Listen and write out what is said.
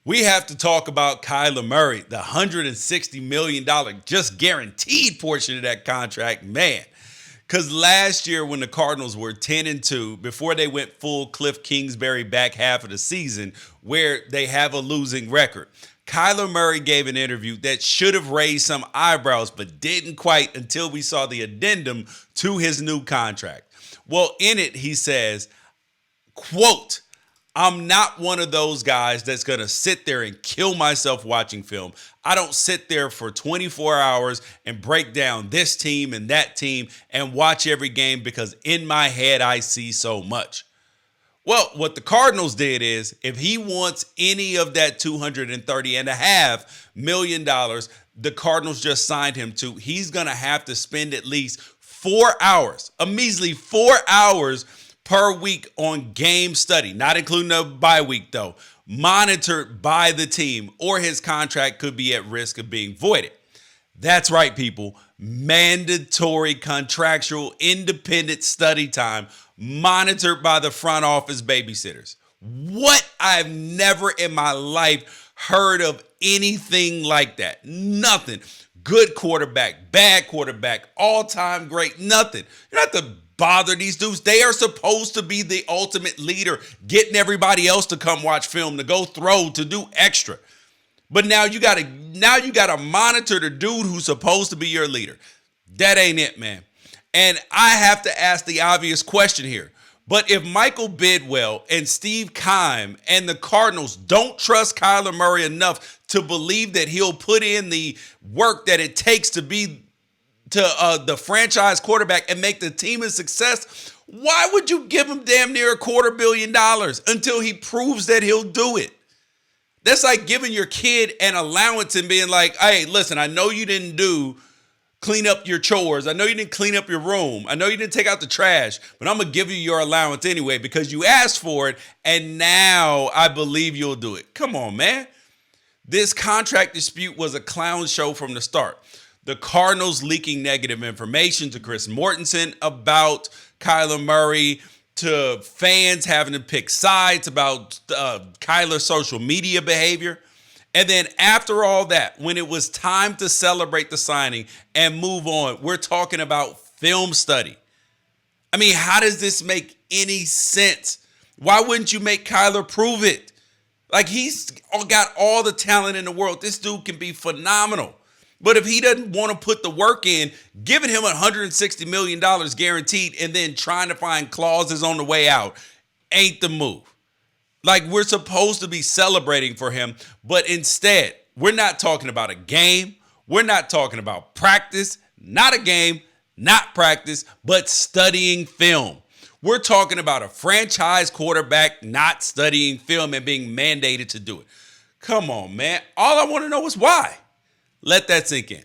We have to talk about Kyler Murray, the $160 million just guaranteed portion of that contract. Man, because last year when the Cardinals were 10-2, before they went full Cliff Kingsbury back half of the season, where they have a losing record, Kyler Murray gave an interview that should have raised some eyebrows, but didn't quite until we saw the addendum to his new contract. Well, in it, he says, quote, "I'm not one of those guys that's going to sit there and kill myself watching film. I don't sit there for 24 hours and break down this team and that team and watch every game because in my head I see so much." Well, what the Cardinals did is if he wants any of that $230.5 million, the Cardinals just signed him to, he's going to have to spend at least 4 hours, a measly 4 hours per week on game study, not including the bye week though, monitored by the team, or his contract could be at risk of being voided. That's right, people. Mandatory contractual independent study time monitored by the front office babysitters. What? I've never in my life heard of anything like that. Nothing. Good quarterback, bad quarterback, all-time great, nothing. You don't have to bother these dudes. They are supposed to be the ultimate leader, getting everybody else to come watch film, to go throw, to do extra. But now you gotta monitor the dude who's supposed to be your leader. That ain't it, man. And I have to ask the obvious question here. But if Michael Bidwill and Steve Keim and the Cardinals don't trust Kyler Murray enough to believe that he'll put in the work that it takes to be the franchise quarterback and make the team a success, why would you give him damn near $250 million until he proves that he'll do it? That's like giving your kid an allowance and being like, hey, listen, I know you didn't clean up your chores. I know you didn't clean up your room. I know you didn't take out the trash, but I'm going to give you your allowance anyway because you asked for it, and now I believe you'll do it. Come on, man. This contract dispute was a clown show from the start. The Cardinals leaking negative information to Chris Mortensen about Kyler Murray, to fans having to pick sides about Kyler's social media behavior. And then after all that, when it was time to celebrate the signing and move on, we're talking about film study. I mean, how does this make any sense? Why wouldn't you make Kyler prove it? Like, he's got all the talent in the world. This dude can be phenomenal. But if he doesn't want to put the work in, giving him $160 million guaranteed and then trying to find clauses on the way out ain't the move. Like, we're supposed to be celebrating for him, but instead, we're not talking about a game. We're not talking about practice, not a game, not practice, but studying film. We're talking about a franchise quarterback not studying film and being mandated to do it. Come on, man. All I want to know is why. Let that sink in.